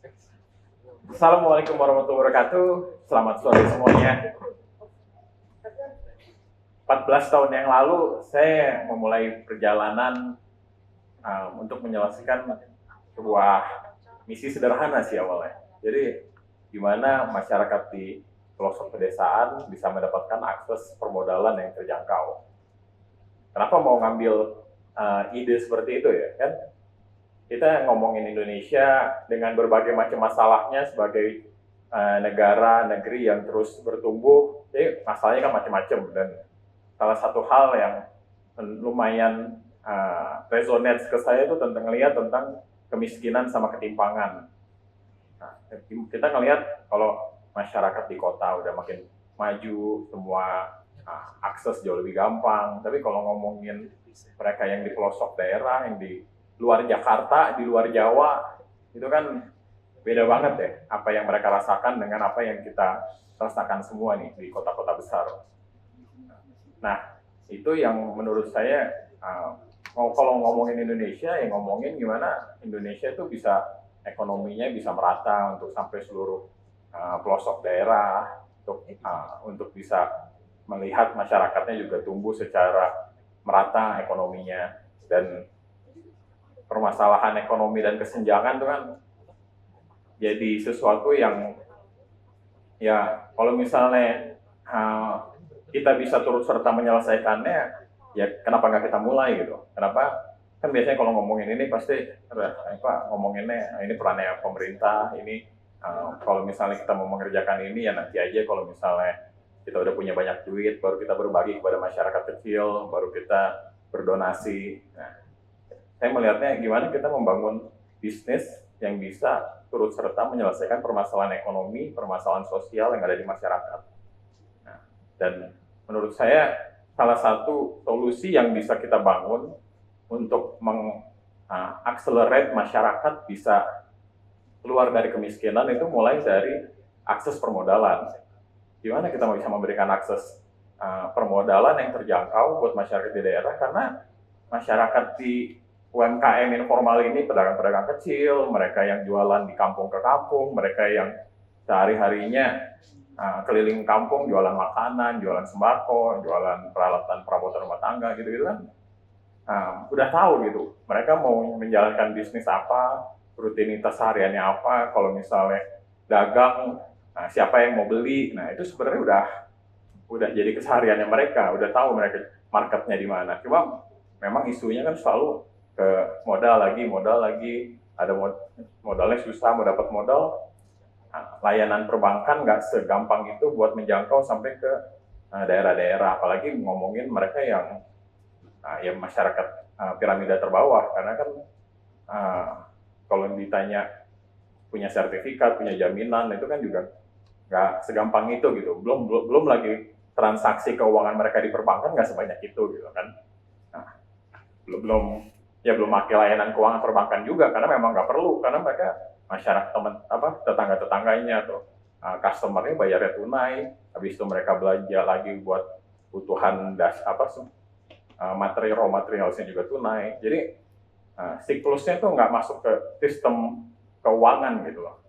Assalamualaikum warahmatullahi wabarakatuh. Selamat sore semuanya. 14 tahun yang lalu saya memulai perjalanan untuk menyelesaikan sebuah misi sederhana sih awalnya. Jadi gimana masyarakat di pelosok pedesaan bisa mendapatkan akses permodalan yang terjangkau. Kenapa mau ngambil ide seperti itu ya kan? Kita ngomongin Indonesia dengan berbagai macam masalahnya sebagai negara, negeri yang terus bertumbuh, jadi masalahnya kan macam-macam. Dan salah satu hal yang lumayan resonate ke saya itu tentang ngelihat tentang kemiskinan sama ketimpangan. Nah, kita ngelihat kalau masyarakat di kota udah makin maju, semua akses jauh lebih gampang. Tapi kalau ngomongin mereka yang di pelosok daerah, yang di luar Jakarta, di luar Jawa, itu kan beda banget ya apa yang mereka rasakan dengan apa yang kita rasakan semua nih di kota-kota besar. Nah, itu yang menurut saya kalau ngomongin Indonesia, ya ngomongin gimana Indonesia itu bisa ekonominya bisa merata untuk sampai seluruh pelosok daerah, untuk bisa melihat masyarakatnya juga tumbuh secara merata ekonominya. Dan permasalahan ekonomi dan kesenjangan itu kan jadi sesuatu yang ya kalau misalnya kita bisa turut serta menyelesaikannya, ya kenapa nggak kita mulai gitu? Kenapa? Kan biasanya kalau ngomongin ini pasti ngomonginnya ini perannya pemerintah, ini kalau misalnya kita mau mengerjakan ini ya nanti aja, kalau misalnya kita udah punya banyak duit baru kita berbagi kepada masyarakat kecil, baru kita berdonasi. Nah, saya melihatnya gimana kita membangun bisnis yang bisa turut serta menyelesaikan permasalahan ekonomi, permasalahan sosial yang ada di masyarakat. Nah, dan menurut saya salah satu solusi yang bisa kita bangun untuk mengakselerate masyarakat bisa keluar dari kemiskinan itu mulai dari akses permodalan. Gimana kita bisa memberikan akses permodalan yang terjangkau buat masyarakat di daerah, karena masyarakat di UMKM informal ini, pedagang-pedagang kecil, mereka yang jualan di kampung ke kampung, mereka yang sehari-harinya keliling kampung, jualan makanan, jualan sembako, jualan peralatan perabotan rumah tangga, gitu-gitu kan, udah tahu gitu, mereka mau menjalankan bisnis apa, rutinitas hariannya apa, kalau misalnya dagang, siapa yang mau beli, nah itu sebenarnya udah jadi kesehariannya mereka, udah tahu mereka marketnya di mana. Cuma memang isunya kan selalu ke modal lagi, ada modalnya susah, mau dapat modal, layanan perbankan nggak segampang itu buat menjangkau sampai ke daerah-daerah, apalagi ngomongin mereka yang ya masyarakat piramida terbawah, karena kan kalau ditanya punya sertifikat, punya jaminan, itu kan juga nggak segampang itu gitu, belum lagi transaksi keuangan mereka di perbankan nggak sebanyak itu gitu kan. Nah, belum pakai layanan keuangan perbankan juga, karena memang nggak perlu, karena mereka masyarakat tetangga-tetangganya atau customernya bayarnya tunai, habis itu mereka belanja lagi buat kebutuhan raw materialsnya juga tunai. Jadi siklusnya tuh nggak masuk ke sistem keuangan gitu loh,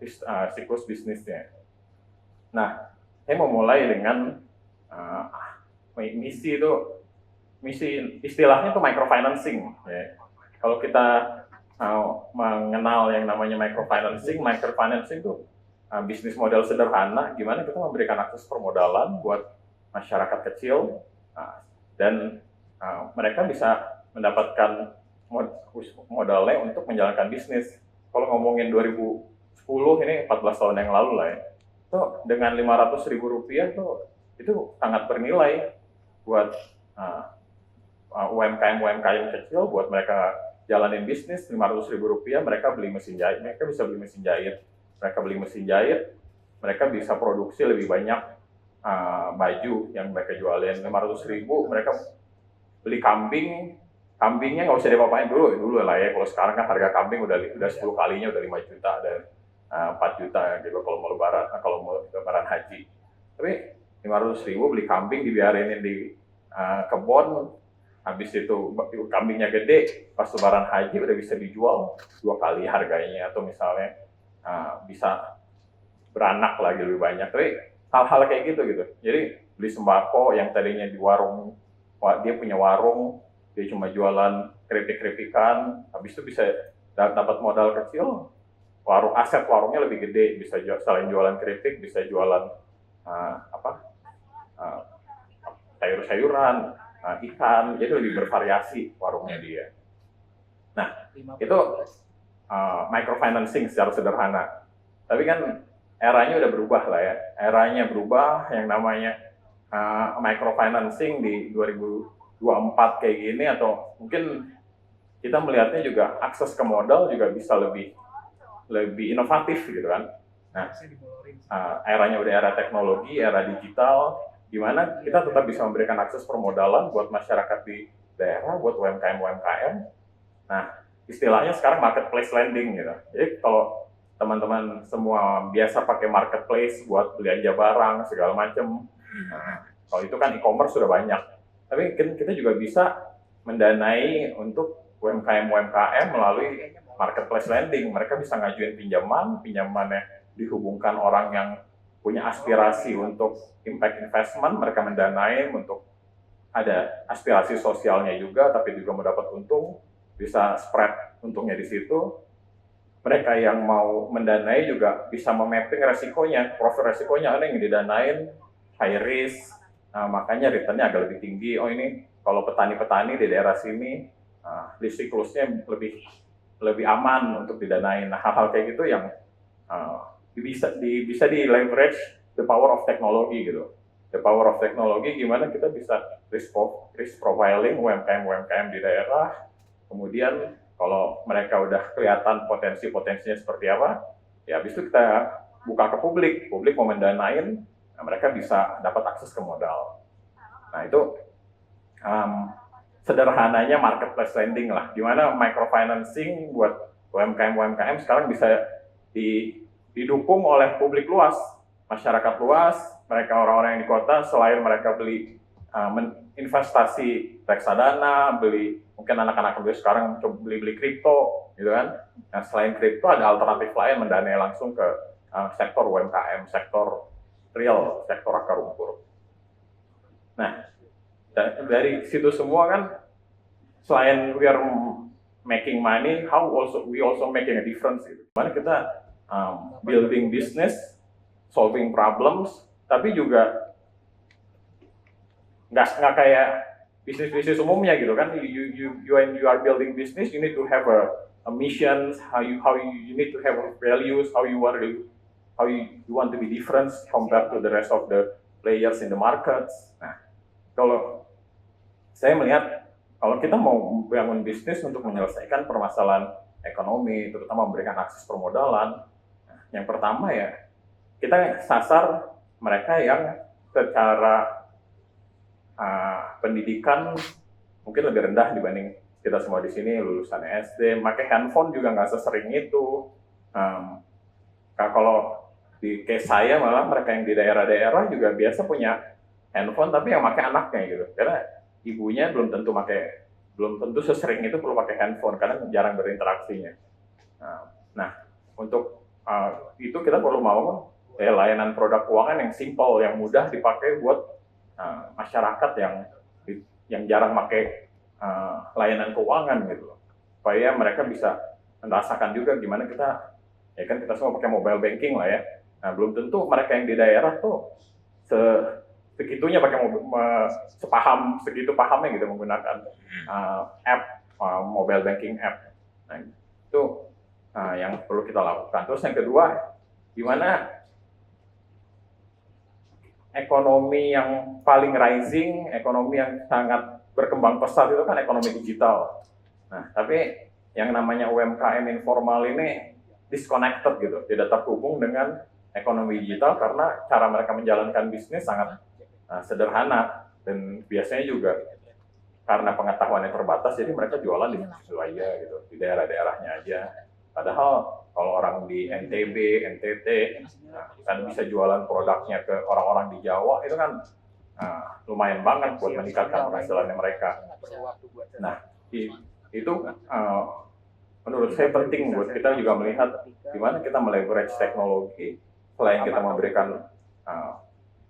siklus bisnisnya. Nah, saya mau mulai dengan misi istilahnya tuh microfinancing ya. Kalau kita mengenal yang namanya microfinancing itu bisnis model sederhana, gimana kita memberikan akses permodalan buat masyarakat kecil, dan mereka bisa mendapatkan modalnya untuk menjalankan bisnis. Kalau ngomongin 2010 ini 14 tahun yang lalu lah ya, itu dengan Rp500.000 tuh itu sangat bernilai buat UMKM kecil, buat mereka jalanin bisnis. Rp500.000 mereka beli mesin jahit, mereka bisa beli mesin jahit, mereka bisa produksi lebih banyak baju yang mereka jualin. 500.000 mereka beli kambingnya nggak usah diapa-apain dulu lah ya. Kalau sekarang kan harga kambing udah 10 kalinya, udah 5 juta dan 4 juta gitu kalau mau lebaran haji. Tapi 500.000 beli kambing, dibiarin di kebun, habis itu kambingnya gede, pas lebaran haji udah bisa dijual 2 kali harganya. Atau misalnya bisa beranak lagi lebih banyak. Tapi hal-hal kayak gitu. Jadi beli sembako yang tadinya di warung, dia punya warung, dia cuma jualan keripik-keripikan, habis itu bisa dapat modal kecil, aset warungnya lebih gede, bisa selain jualan keripik, bisa jualan uh, uh, sayur-sayuran, ikan, jadi lebih bervariasi warungnya dia. Nah, itu microfinancing secara sederhana. Tapi kan eranya udah berubah lah ya. Eranya berubah, yang namanya microfinancing di 2024 kayak gini, atau mungkin kita melihatnya juga akses ke modal juga bisa lebih inovatif gitu kan. Nah, eranya udah era teknologi, era digital, di mana kita tetap bisa memberikan akses permodalan buat masyarakat di daerah, buat UMKM. Nah, istilahnya sekarang marketplace lending gitu. Jadi kalau teman-teman semua biasa pakai marketplace buat belanja barang segala macam, nah, kalau itu kan e-commerce sudah banyak. Tapi kita juga bisa mendanai untuk UMKM melalui marketplace lending. Mereka bisa ngajuin pinjamannya dihubungkan orang yang punya aspirasi untuk impact investment, mereka mendanai untuk ada aspirasi sosialnya juga, tapi juga mendapat untung, bisa spread untungnya di situ. Mereka yang mau mendanai juga bisa memapping resikonya, profil resikonya, ada yang didanain high risk, makanya returnnya agak lebih tinggi. Oh ini kalau petani-petani di daerah sini, siklusnya lebih aman untuk didanain. Nah, hal-hal kayak gitu yang bisa di leverage the power of technology gitu. The power of technology, gimana kita bisa risk profiling UMKM di daerah, kemudian kalau mereka udah kelihatan potensinya seperti apa, ya habis itu kita buka ke publik mau mendanain, nah mereka bisa dapat akses ke modal. Nah itu sederhananya marketplace lending lah, dimana microfinancing buat UMKM sekarang bisa didukung oleh publik luas, masyarakat luas, mereka orang-orang yang di kota, selain mereka beli investasi reksadana, beli mungkin anak-anak muda sekarang coba beli kripto, gitu kan. Nah selain kripto ada alternatif lain mendanai langsung ke sektor UMKM, sektor real, sektor akar rumput. Nah dari situ semua kan, selain we are making money, we also making a difference gitu. Mana kita building business, solving problems, tapi juga nggak kayak bisnis umumnya gitu kan. When you are building business, you need to have a mission, how you need to have values, how you want to be different compared to the rest of the players in the markets. Nah, kalau saya melihat kalau kita mau bangun bisnis untuk menyelesaikan permasalahan ekonomi, terutama memberikan akses permodalan, yang pertama ya kita sasar mereka yang secara pendidikan mungkin lebih rendah dibanding kita semua di sini, lulusan SD, pakai handphone juga nggak sesering itu. Kalau di case saya malah mereka yang di daerah-daerah juga biasa punya handphone, tapi yang pakai anaknya gitu, karena ibunya belum tentu sesering itu perlu pakai handphone karena jarang berinteraksinya. Nah untuk itu kita perlu mau layanan produk keuangan yang simple, yang mudah dipakai buat masyarakat yang jarang pakai layanan keuangan gitu, supaya mereka bisa merasakan juga gimana kita semua pakai mobile banking lah ya. Nah belum tentu mereka yang di daerah tuh segitunya pakai segitu pahamnya gitu menggunakan app, mobile banking app. Nah itu yang perlu kita lakukan. Terus yang kedua, gimana ekonomi yang paling rising, ekonomi yang sangat berkembang pesat itu kan ekonomi digital. Nah, tapi yang namanya UMKM informal ini disconnected gitu, tidak terhubung dengan ekonomi digital karena cara mereka menjalankan bisnis sangat sederhana, dan biasanya juga karena pengetahuannya terbatas, jadi mereka jualan di situ aja gitu, di daerah-daerahnya aja. Padahal kalau orang di NTB, NTT, kan bisa jualan produknya ke orang-orang di Jawa, itu kan lumayan banget buat meningkatkan penghasilannya mereka. Nah, itu menurut saya penting buat kita juga melihat gimana kita meleverage teknologi selain kita memberikan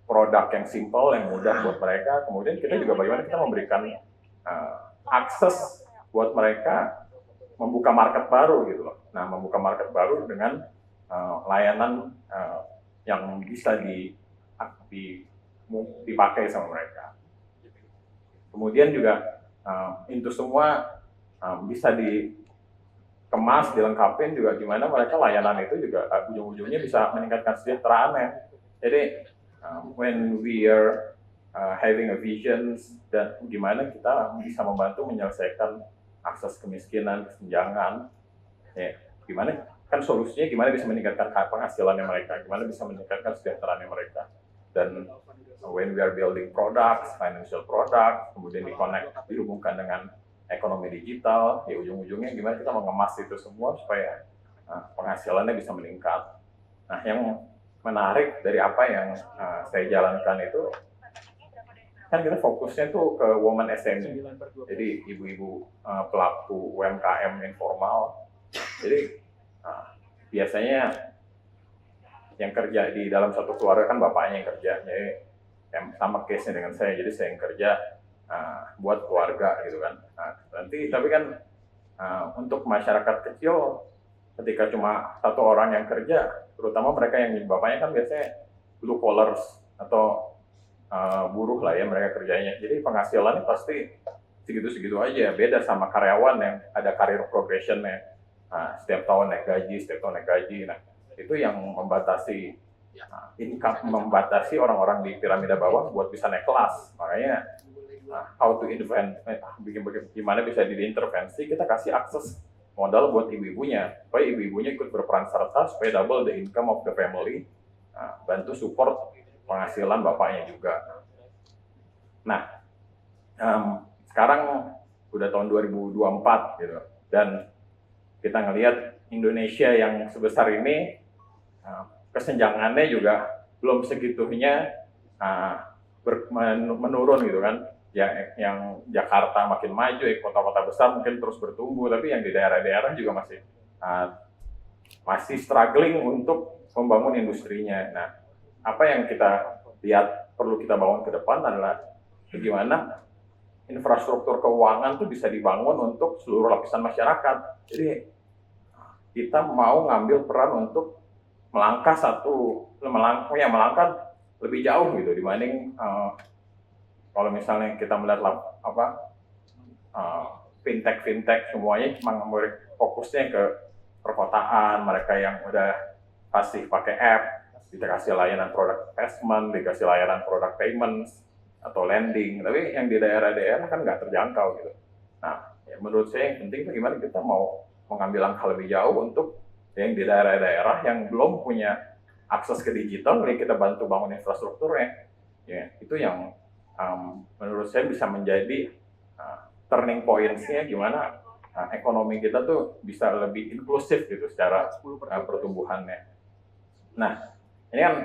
produk yang simple, yang mudah buat mereka, kemudian kita juga bagaimana kita memberikan akses buat mereka membuka market baru gitu loh. Nah, membuka market baru dengan layanan yang bisa dipakai sama mereka. Kemudian juga itu semua bisa dikemas, dilengkapin juga gimana mereka layanan itu juga ujung-ujungnya bisa meningkatkan kesejahteraannya. Jadi when we are having a vision dan gimana kita bisa membantu menyelesaikan akses kemiskinan, kesenjangan, ya gimana kan solusinya gimana bisa meningkatkan penghasilannya mereka, gimana bisa meningkatkan kesejahteraannya mereka. Dan when we are building products, financial products, kemudian dihubungkan dengan ekonomi digital, ya ujung-ujungnya gimana kita mengemas itu semua supaya penghasilannya bisa meningkat. Nah, yang menarik dari apa yang saya jalankan itu, kan kita fokusnya tuh ke woman SME, jadi ibu-ibu pelaku UMKM informal. Jadi biasanya yang kerja di dalam satu keluarga kan bapaknya yang kerja, jadi sama case-nya dengan saya, jadi saya yang kerja buat keluarga gitu kan. Nanti tapi kan untuk masyarakat kecil, ketika cuma satu orang yang kerja, terutama mereka yang bapaknya kan biasanya blue collars atau buruh lah ya mereka kerjanya, jadi penghasilannya pasti segitu-segitu aja, beda sama karyawan yang ada career progression-nya, setiap tahun naik gaji, nah itu yang membatasi income, membatasi orang-orang di piramida bawah buat bisa naik kelas. Makanya how to invent, gimana bisa diintervensi, kita kasih akses modal buat ibu-ibunya, supaya ibu-ibunya ikut berperan serta, supaya double the income of the family, bantu support penghasilan bapaknya juga. Nah, sekarang udah tahun 2024 gitu, dan kita ngelihat Indonesia yang sebesar ini, kesenjangannya juga belum segitunya menurun gitu kan. Yang Jakarta makin maju, kota-kota besar mungkin terus bertumbuh, tapi yang di daerah-daerah juga masih struggling untuk membangun industrinya. Nah, apa yang kita lihat perlu kita bangun ke depan adalah bagaimana infrastruktur keuangan itu bisa dibangun untuk seluruh lapisan masyarakat. Jadi kita mau ngambil peran untuk melangkah lebih jauh gitu dibanding kalau misalnya kita melihat fintech semuanya memang fokusnya ke perkotaan, mereka yang udah pasti pakai app, dikasih layanan produk investment, dikasih layanan produk payments atau lending, tapi yang di daerah-daerah kan nggak terjangkau gitu. Nah, ya menurut saya yang penting itu gimana kita mau mengambil langkah lebih jauh untuk yang di daerah-daerah yang belum punya akses ke digital, kita bantu bangun infrastrukturnya. Ya, itu yang menurut saya bisa menjadi turning point-nya gimana ekonomi kita tuh bisa lebih inklusif gitu secara pertumbuhannya. Nah, ini kan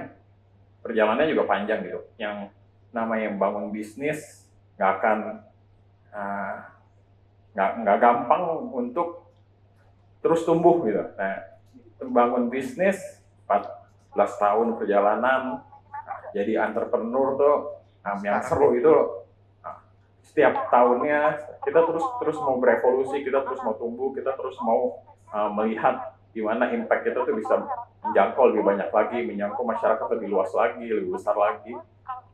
perjalanannya juga panjang gitu. Yang namanya bangun bisnis nggak gampang untuk terus tumbuh gitu. Nah, bangun bisnis 14 tahun perjalanan, jadi entrepreneur tuh yang seru itu setiap tahunnya kita terus mau berevolusi, kita terus mau tumbuh, kita terus mau melihat gimana impact kita tuh bisa menjangkau lebih banyak lagi, menjangkau masyarakat lebih luas lagi, lebih besar lagi.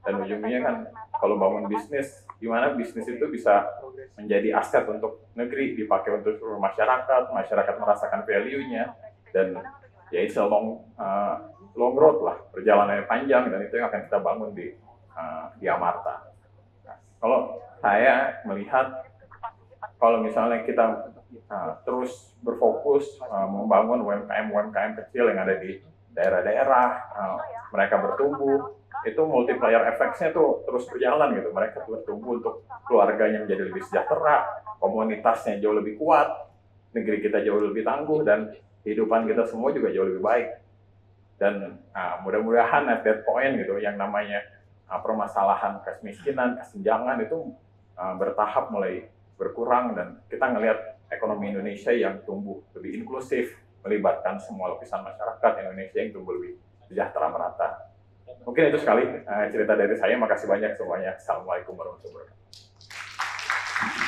Dan ujungnya kan kalau bangun bisnis, gimana bisnis itu bisa menjadi aset untuk negeri, dipakai untuk seluruh masyarakat merasakan value-nya, dan ya it's a long road lah, perjalanannya panjang, dan itu yang akan kita bangun di Amarta. Nah, kalau saya melihat kalau misalnya kita terus berfokus membangun UMKM kecil yang ada di daerah-daerah, mereka bertumbuh, itu multiplier effect-nya tuh terus berjalan gitu. Mereka bertumbuh untuk keluarganya menjadi lebih sejahtera, komunitasnya jauh lebih kuat, negeri kita jauh lebih tangguh, dan kehidupan kita semua juga jauh lebih baik. Dan mudah-mudahan at that point gitu, yang namanya permasalahan kemiskinan, kesenjangan itu bertahap mulai berkurang, dan kita ngelihat ekonomi Indonesia yang tumbuh lebih inklusif, melibatkan semua lapisan masyarakat Indonesia yang tumbuh lebih sejahtera merata. Mungkin itu sekali cerita dari saya. Makasih banyak semuanya. Assalamualaikum warahmatullahi wabarakatuh.